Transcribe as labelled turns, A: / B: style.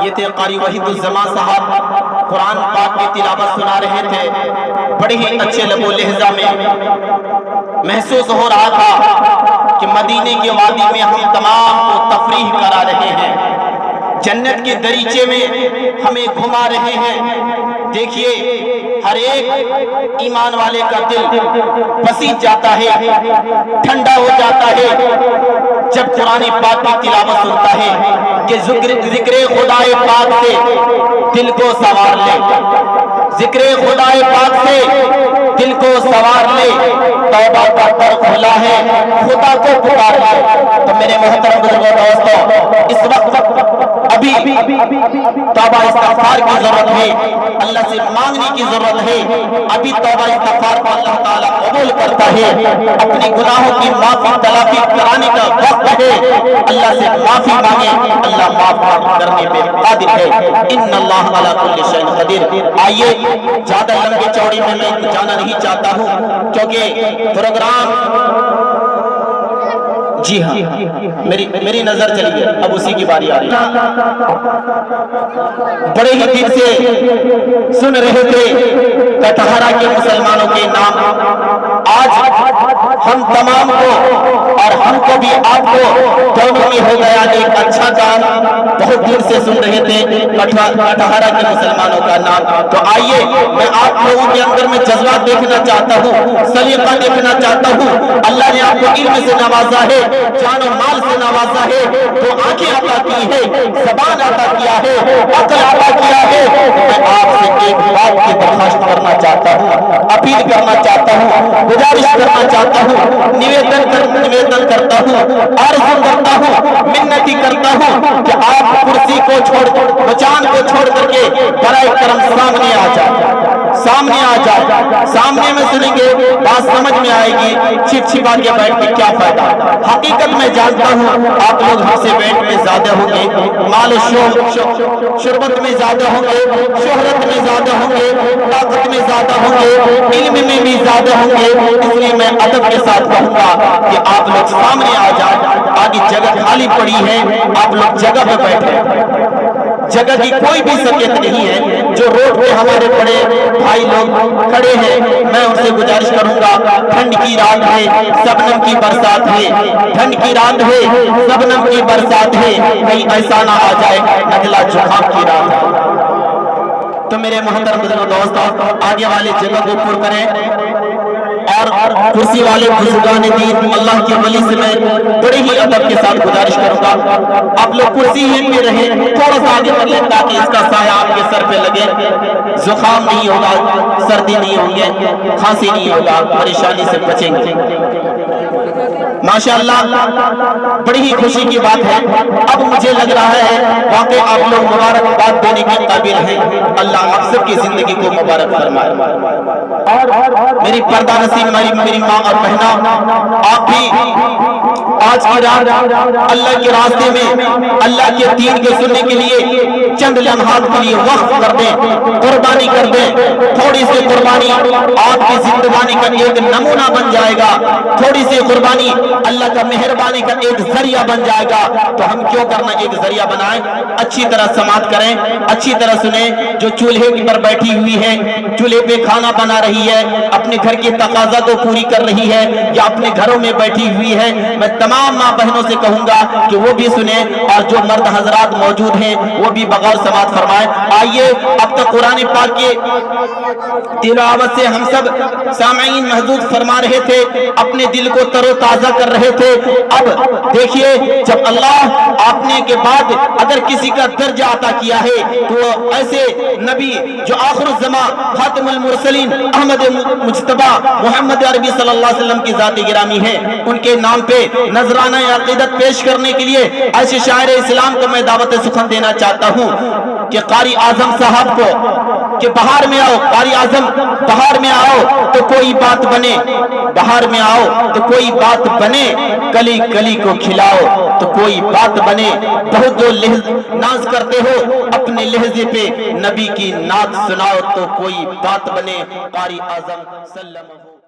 A: یہ تھے قاری وحید الزمان صاحب، قرآن پاک کی تلاوت سنا رہے تھے بڑے ہی اچھے لب و لہجہ میں۔ محسوس ہو رہا تھا کہ مدینے کی وادی میں ہم تمام کو تفریح کرا رہے ہیں، جنت کے دریچے میں ہمیں گھما رہے ہیں۔ دیکھیے ہر ایک ایمان والے کا دل بسیج جاتا ہے، ٹھنڈا ہو جاتا ہے جب قرآن پاک کی تلاوت سنتا ہے کہ ذکر خدا پاک سے دل کو سوار لے، ذکر خدا پاک سے دل کو سوار لے، توبہ کا در کھلا ہے خدا کو پکار لے۔ تو میرے محترم بزرگوں دوستوں، اس وقت ابھی توبہ استغفار کی ضرورت ہے، اللہ سے مانگنے کی ضرورت ہے۔ ابھی توبہ استغفار کو اللہ تعالیٰ قبول کرتا ہے، اپنی گناہوں کی معافی تلافی کرانے کا وقت ہے۔ اللہ سے معافی مانگے، اللہ معاف کرنے پہ قادر ہے۔ ان اللہ علی کل شیء قدیر۔ آئیے زیادہ لمبی چوڑی میں جانا نہیں چاہتا ہوں کیونکہ پروگرام جی ہاں میری نظر چلی ہے، اب اسی کی باری آ رہی ہے۔ بڑے ہی دل سے سن رہے تھے کٹہرہ کے مسلمانوں کے نام۔ آج ہم تمام کو اور ہم کو بھی آپ کو دونوں میں ہو گیا ایک اچھا کام۔ بہت دور سے سن رہے تھے کٹہرہ کے مسلمانوں کا نام۔ تو آئیے میں آپ لوگوں کے اندر میں جذبات دیکھنا چاہتا ہوں، سلیقہ دیکھنا چاہتا ہوں۔ اللہ نے آپ کو علم سے نوازا ہے، جان و مال سے نوازا ہے، تو آنکھیں عطا کی ہے، زبان عطا کیا ہے، عقل عطا کیا ہے۔ میں آپ سے ایک بات کی درخواست کرنا چاہتا ہوں، اپیل کرنا چاہتا ہوں، گزارش کرنا چاہتا ہوں، نویدن کرتا ہوں، عرض کرتا ہوں، منتی کرتا ہوں کہ آپ کرسی کو چھوڑ مچان کو چھوڑ کر کے برائے کرم سامنے آ جائے، سامنے آ جائے۔ سامنے میں سنیں گے بات سمجھ میں آئے گی، چھپ چھپا کے بیٹھ کے کیا فائدہ۔ حقیقت میں جانتا ہوں آپ لوگ ہم سے بیٹھ میں زیادہ ہوں گے، مال و شربت میں زیادہ ہوں گے، شہرت میں زیادہ ہوں گے، طاقت میں زیادہ ہوں گے، علم میں بھی زیادہ ہوں گے۔ اس لیے میں ادب کے ساتھ کہوں گا کہ آپ لوگ سامنے آ جائیں۔ آگے جگہ خالی پڑی ہے، آپ لوگ جگہ پہ بیٹھے۔ جگہ کی کوئی بھی سکیت نہیں ہے۔ جو روڈ پہ ہمارے بڑے بھائی لوگ کھڑے ہیں، میں ان سے گزارش کروں گا، ٹھنڈ کی رات ہے، شبنم کی برسات ہے، ٹھنڈ کی رات ہے، شبنم کی برسات ہے، کہیں ایسا نہ آ جائے نزلہ زکام کی رات ہے۔ تو میرے محترم بزرگ دوستوں، آگے والے جگہ کو پر کریں اور کرسی والے بزرگان دین اللہ کے ولی سے میں بڑے ہی ادب کے ساتھ گزارش کروں گا آپ لوگ کرسی ہی میں رہیں، تھوڑا سا آگے کر لیں تاکہ اس کا سایہ آپ کے سر پہ لگے، زخام نہیں ہوگا، سردی نہیں ہوگی، کھانسی نہیں ہوگا، پریشانی سے بچیں گے۔ ماشاءاللہ بڑی ہی خوشی کی بات ہے، اب مجھے لگ رہا ہے واقعی آپ لوگ مبارکباد دینے کے قابل ہیں۔ اللہ آپ سب کی زندگی کو مبارک فرمائے۔ میری پردہ نصیب میری ماں اور بہنوں، آپ بھی آج کی رات اللہ کے راستے میں اللہ کے دین کے سننے کے لیے چند لمحات کے لیے وقف کر دیں، قربانی کر دیں۔ تھوڑی سی قربانی آپ کی زندگانی کا ایک نمونہ بن جائے گا، تھوڑی سی قربانی اللہ کا مہربانی کا ایک ذریعہ بن جائے گا۔ تو ہم کیوں کرنا ایک ذریعہ بنائیں، اچھی طرح سماعت کریں، اچھی طرح سنیں۔ جو چولہے پر بیٹھی ہوئی ہے، چولہے پہ کھانا بنا رہی ہے، اپنے گھر کی تقاضا کو پوری کر رہی ہے، یا اپنے گھروں میں بیٹھی ہوئی ہے، میں تمام ماں بہنوں سے کہوں گا کہ وہ بھی سنیں، اور جو مرد حضرات موجود ہیں وہ بھی بغور سماعت فرمائیں۔ آئیے اب تک قرآن پاک کے تلاوت سے ہم سب سامعین محظوظ فرما رہے تھے، اپنے دل کو تر و تازہ کر رہے تھے۔ اب دیکھیے جب اللہ آپ نے کے بعد اگر کسی کا درجہ عطا کیا ہے تو ایسے نبی جو آخر الزمان خاتم المرسلین احمد مجتبی محمد عربی صلی اللہ علیہ وسلم کی ذات گرامی ہے، ان کے نام پہ نذرانہ عقیدت پیش کرنے کے لیے ایسے شاعر اسلام کو میں دعوت سخن دینا چاہتا ہوں کہ قاری اعظم صاحب کو کہ بہار میں آؤ، قاری اعظم بہار میں آؤ تو کوئی بات بنے، بہار میں آؤ تو کوئی بات بنے، کلی کلی کو کھلاؤ تو کوئی بات بنے۔ بہت جو ناز کرتے ہو اپنے لہجے پہ نبی کی نعت سناؤ تو کوئی بات بنے۔ قاری اعظم سلم